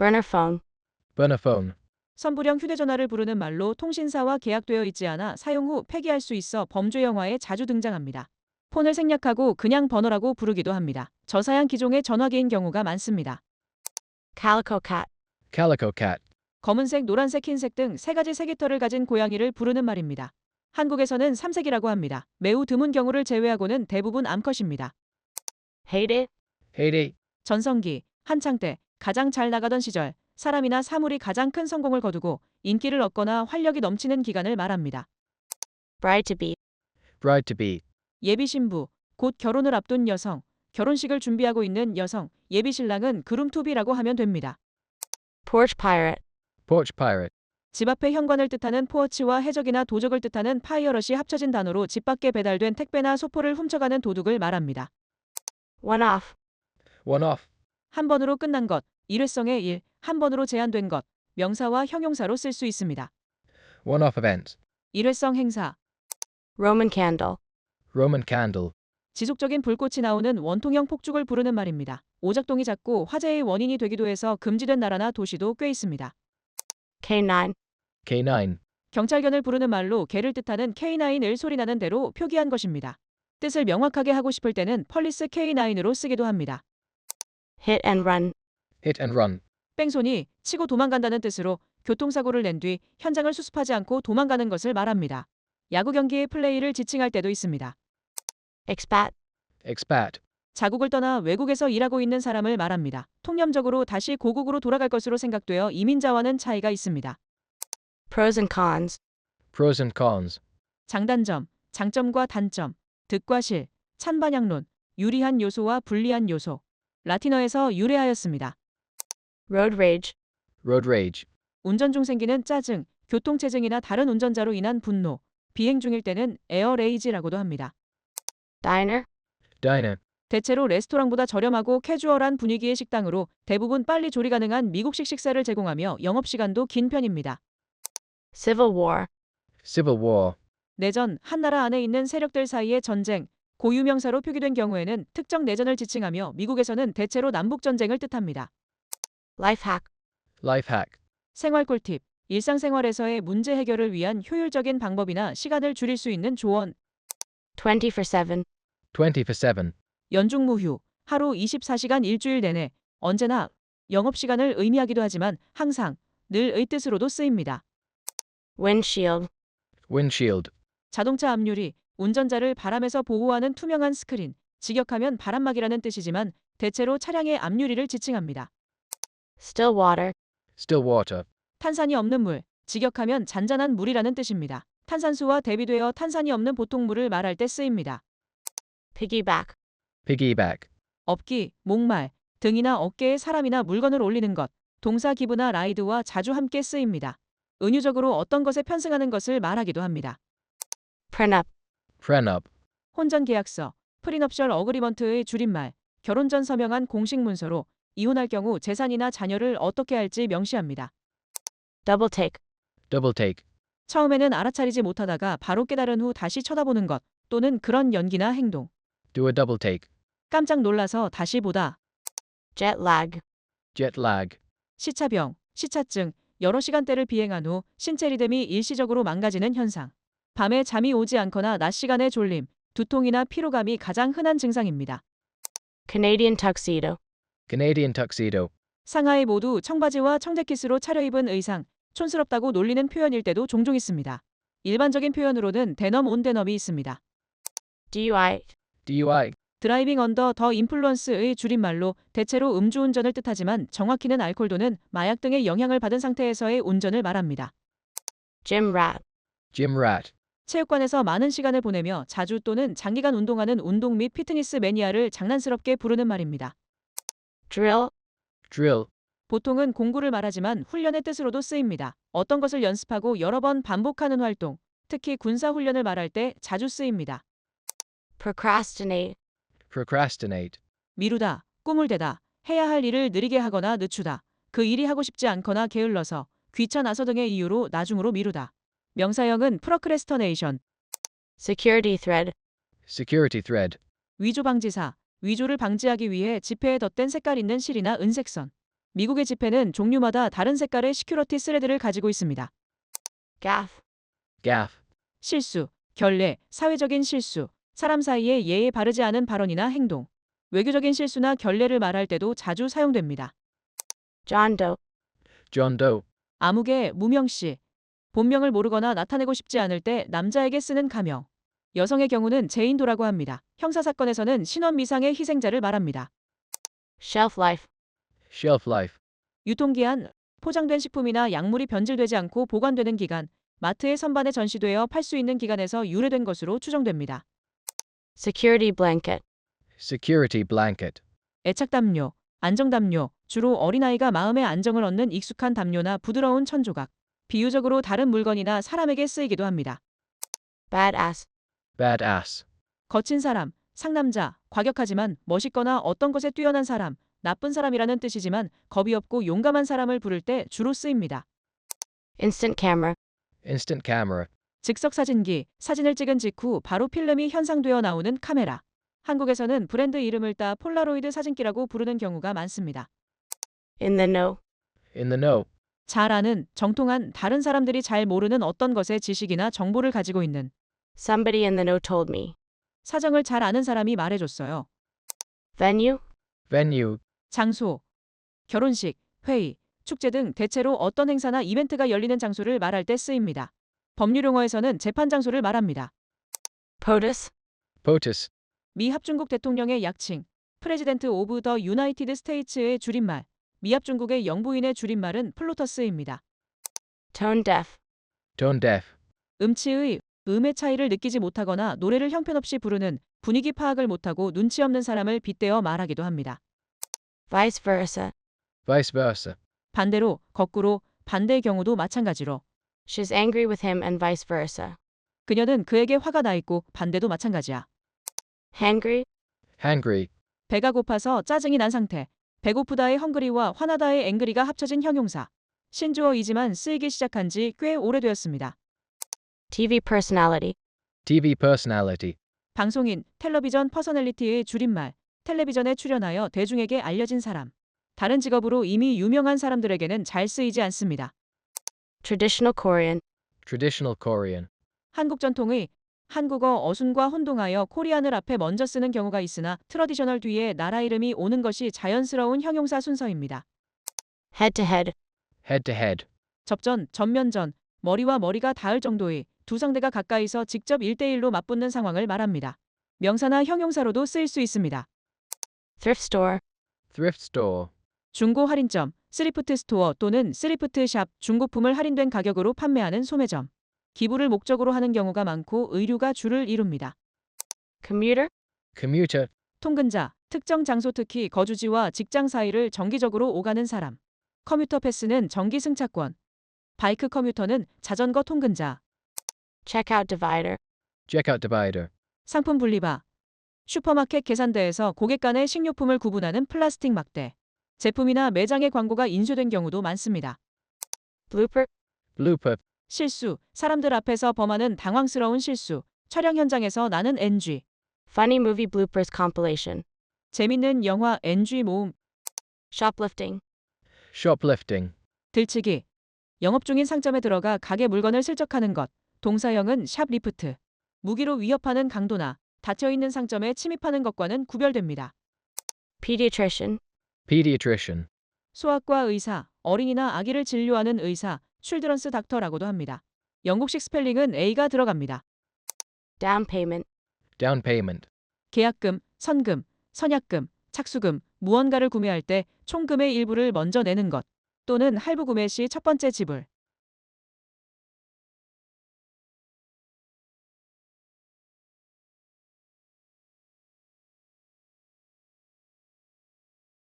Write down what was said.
burner phone, burner phone, 선불형 휴대전화를 부르는 말로 통신사와 계약되어 있지 않아 사용 후 폐기할 수 있어 범죄 영화에 자주 등장합니다. 폰을 생략하고 그냥 번호라고 부르기도 합니다. 저사양 기종의 전화기인 경우가 많습니다. calico cat, calico cat, 검은색, 노란색, 흰색 등 세 가지 색깃털을 가진 고양이를 부르는 말입니다. 한국에서는 삼색이라고 합니다. 매우 드문 경우를 제외하고는 대부분 암컷입니다. hate it, Haiti, 전성기, 한창 때 가장 잘 나가던 시절, 사람이나 사물이 가장 큰 성공을 거두고 인기를 얻거나 활력이 넘치는 기간을 말합니다. bride to be, bride to be, 예비 신부, 곧 결혼을 앞둔 여성, 결혼식을 준비하고 있는 여성, 예비 신랑은 그룸 투비라고 하면 됩니다. porch pirate, porch pirate, 집 앞의 현관을 뜻하는 포어치와 해적이나 도적을 뜻하는 파이어럿이 합쳐진 단어로 집 밖에 배달된 택배나 소포를 훔쳐가는 도둑을 말합니다. one off, one off, 한 번으로 끝난 것, 일회성의 일, 한 번으로 제한된 것, 명사와 형용사로 쓸 수 있습니다. one off event, 일회성 행사, Roman candle, Roman candle, 지속적인 불꽃이 나오는 원통형 폭죽을 부르는 말입니다. 오작동이 잦고 화재의 원인이 되기도 해서 금지된 나라나 도시도 꽤 있습니다. K9, K9, 경찰견을 부르는 말로 개를 뜻하는 K9을 소리나는 대로 표기한 것입니다. 뜻을 명확하게 하고 싶을 때는 펄리스 K9으로 쓰기도 합니다. hit and run, hit and run, 뺑소니, 치고 도망간다는 뜻으로 교통사고를 낸 뒤 현장을 수습하지 않고 도망가는 것을 말합니다. 야구 경기의 플레이를 지칭할 때도 있습니다. expat, expat, 자국을 떠나 외국에서 일하고 있는 사람을 말합니다. 통념적으로 다시 고국으로 돌아갈 것으로 생각되어 이민자와는 차이가 있습니다. pros and cons, pros and cons, 장단점, 장점과 단점, 득과 실, 찬반향론, 유리한 요소와 불리한 요소. 라틴어에서 유래하였습니다. road rage, road rage, 운전 중 생기는 짜증, 교통체증이나 다른 운전자로 인한 분노, 비행 중일 때는 에어레이지라고도 합니다. diner, diner, 대체로 레스토랑보다 저렴하고 캐주얼한 분위기의 식당으로 대부분 빨리 조리 가능한 미국식 식사를 제공하며 영업시간도 긴 편입니다. civil war, civil war, 내전, 한 나라 안에 있는 세력들 사이의 전쟁, 고유명사로 표기된 경우에는 특정 내전을 지칭하며 미국에서는 대체로 남북전쟁을 뜻합니다. life hack, life hack, 생활 꿀팁, 일상생활에서의 문제 해결을 위한 효율적인 방법이나 시간을 줄일 수 있는 조언, 24/7, 24/7, 연중무휴, 하루 24시간 일주일 내내, 언제나 영업시간을 의미하기도 하지만 항상, 늘의 뜻으로도 쓰입니다. windshield, windshield, 자동차 앞유리, 운전자를 바람에서 보호하는 투명한 스크린, 직역하면 바람막이라는 뜻이지만 대체로 차량의 앞유리를 지칭합니다. still water, still water, 탄산이 없는 물, 직역하면 잔잔한 물이라는 뜻입니다. 탄산수와 대비되어 탄산이 없는 보통 물을 말할 때 쓰입니다. piggyback, piggyback, 업기, 목말, 등이나 어깨에 사람이나 물건을 올리는 것, 동사 기브나 라이드와 자주 함께 쓰입니다. 은유적으로 어떤 것에 편승하는 것을 말하기도 합니다. prenup, prenup, 혼전 계약서, 프리넘셜 어그리먼트의 줄임말, 결혼 전 서명한 공식 문서로 이혼할 경우 재산이나 자녀를 어떻게 할지 명시합니다. double take, double take, 처음에는 알아차리지 못하다가 바로 깨달은 후 다시 쳐다보는 것 또는 그런 연기나 행동. do a double take, 깜짝 놀라서 다시 보다. jet lag, jet lag, 시차병, 시차증, 여러 시간대를 비행한 후 신체 리듬이 일시적으로 망가지는 현상. 밤에 잠이 오지 않거나 낮 시간에 졸림, 두통이나 피로감이 가장 흔한 증상입니다. Canadian tuxedo, Canadian tuxedo, 상하이 모두 청바지와 청재킷으로 차려입은 의상, 촌스럽다고 놀리는 표현일 때도 종종 있습니다. 일반적인 표현으로는 대넘 온 대넘이 있습니다. DUI, DUI, 드라이빙 언더 더 인플루언스의 줄임말로 대체로 음주운전을 뜻하지만 정확히는 알코올도는 마약 등의 영향을 받은 상태에서의 운전을 말합니다. gym rat, gym rat, 체육관에서 많은 시간을 보내며 자주 또는 장기간 운동하는 운동 및 피트니스 매니아를 장난스럽게 부르는 말입니다. drill, drill, 보통은 공구를 말하지만 훈련의 뜻으로도 쓰입니다. 어떤 것을 연습하고 여러 번 반복하는 활동, 특히 군사훈련을 말할 때 자주 쓰입니다. procrastinate, procrastinate, 미루다, 꿈을 대다, 해야 할 일을 느리게 하거나 늦추다, 그 일이 하고 싶지 않거나 게을러서, 귀찮아서 등의 이유로 나중으로 미루다. 명사형은 procrastination, security thread, security thread, 위조 방지사, 위조를 방지하기 위해 지폐에 덧댄 색깔 있는 실이나 은색선. 미국의 지폐는 종류마다 다른 색깔의 시큐러티 스레드를 가지고 있습니다. Gaff. Gaff. 실수, 결례, 사회적인 실수, 사람 사이에 예에 바르지 않은 발언이나 행동, 외교적인 실수나 결례를 말할 때도 자주 사용됩니다. John Doe. John Doe. 아무개, 무명씨. 본명을 모르거나 나타내고 싶지 않을 때 남자에게 쓰는 가명. 여성의 경우는 제인도라고 합니다. 형사사건에서는 신원 미상의 희생자를 말합니다. Shelf life. Shelf life. 유통기한, 포장된 식품이나 약물이 변질되지 않고 보관되는 기간, 마트의 선반에 전시되어 팔 수 있는 기간에서 유래된 것으로 추정됩니다. Security blanket. Security blanket. 애착담요, 안정담요, 주로 어린아이가 마음의 안정을 얻는 익숙한 담요나 부드러운 천조각, 비유적으로 다른 물건이나 사람에게 쓰이기도 합니다. Badass. Badass. 거친 사람, 상남자, 과격하지만 멋있거나 어떤 것에 뛰어난 사람, 나쁜 사람이라는 뜻이지만 겁이 없고 용감한 사람을 부를 때 주로 쓰입니다. Instant camera. 즉석 사진기, 사진을 찍은 직후 바로 필름이 현상되어 나오는 카메라. 한국에서는 브랜드 이름을 따 폴라로이드 사진기라고 부르는 경우가 많습니다. In the know. In the know. 잘 아는, 정통한, 다른 사람들이 잘 모르는 어떤 것의 지식이나 정보를 가지고 있는. Somebody in the know told me. 사정을 잘 아는 사람이 말해줬어요. Venue. Venue. 장소, 결혼식, 회의, 축제 등 대체로 어떤 행사나 이벤트가 열리는 장소를 말할 때 쓰입니다. 법률 용어에서는 재판 장소를 말합니다. POTUS. POTUS. 미 합중국 대통령의 약칭, 프레지던트 오브 더 유나이티드 스테이츠의 줄임말, 미 합중국의 영부인의 줄임말은 플루터스입니다. Tone deaf. Tone deaf. 음치의, 음의 차이를 느끼지 못하거나 노래를 형편없이 부르는, 분위기 파악을 못하고 눈치 없는 사람을 빗대어 말하기도 합니다. Vice versa. Vice versa. 반대로, 거꾸로, 반대의 경우도 마찬가지로. She's angry with him and vice versa. 그녀는 그에게 화가 나 있고 반대도 마찬가지야. Hangry. Hangry. 배가 고파서 짜증이 난 상태. 배고프다의 헝그리와 화나다의 앵그리가 합쳐진 형용사. 신조어이지만 쓰이기 시작한 지 꽤 오래되었습니다. TV personality. TV personality. 방송인, 텔레비전 퍼서널리티의 줄임말. 텔레비전에 출연하여 대중에게 알려진 사람. 다른 직업으로 이미 유명한 사람들에게는 잘 쓰이지 않습니다. Traditional Korean. Traditional Korean. 한국 전통의 한국어 어순과 혼동하여 코리안을 앞에 먼저 쓰는 경우가 있으나 트러디셔널 뒤에 나라 이름이 오는 것이 자연스러운 형용사 순서입니다. Head to head. Head to head. 접전, 전면전, 머리와 머리가 닿을 정도의 두 상대가 가까이서 직접 1대1로 맞붙는 상황을 말합니다. 명사나 형용사로도 쓰일 수 있습니다. Thrift store. Thrift store. 중고 할인점, 스리프트 스토어 또는 스리프트 샵, 중고품을 할인된 가격으로 판매하는 소매점. 기부를 목적으로 하는 경우가 많고 의류가 주를 이룹니다. Commuter. Commuter. 통근자, 특정 장소 특히 거주지와 직장 사이를 정기적으로 오가는 사람. 커뮤터 패스는 정기 승차권. 바이크 커뮤터는 자전거 통근자. Checkout divider. Checkout divider. 상품 분리바. 슈퍼마켓 계산대에서 고객 간의 식료품을 구분하는 플라스틱 막대. 제품이나 매장의 광고가 인쇄된 경우도 많습니다. Blooper. Blooper. 실수, 사람들 앞에서 범하는 당황스러운 실수. 촬영 현장에서 나는 NG. Funny movie bloopers compilation. 재밌는 영화 NG 모음. Shoplifting. Shoplifting. 들치기. 영업 중인 상점에 들어가 가게 물건을 슬쩍하는 것. 동사형은 샵리프트. 무기로 위협하는 강도나 닫혀있는 상점에 침입하는 것과는 구별됩니다. Pediatrician. Pediatrician. 소아과 의사, 어린이나 아기를 진료하는 의사, 칠드런스 닥터라고도 합니다. 영국식 스펠링은 A가 들어갑니다. Down payment. Down payment. 계약금, 선금, 선약금, 착수금, 무언가를 구매할 때 총금의 일부를 먼저 내는 것 또는 할부 구매 시 첫 번째 지불.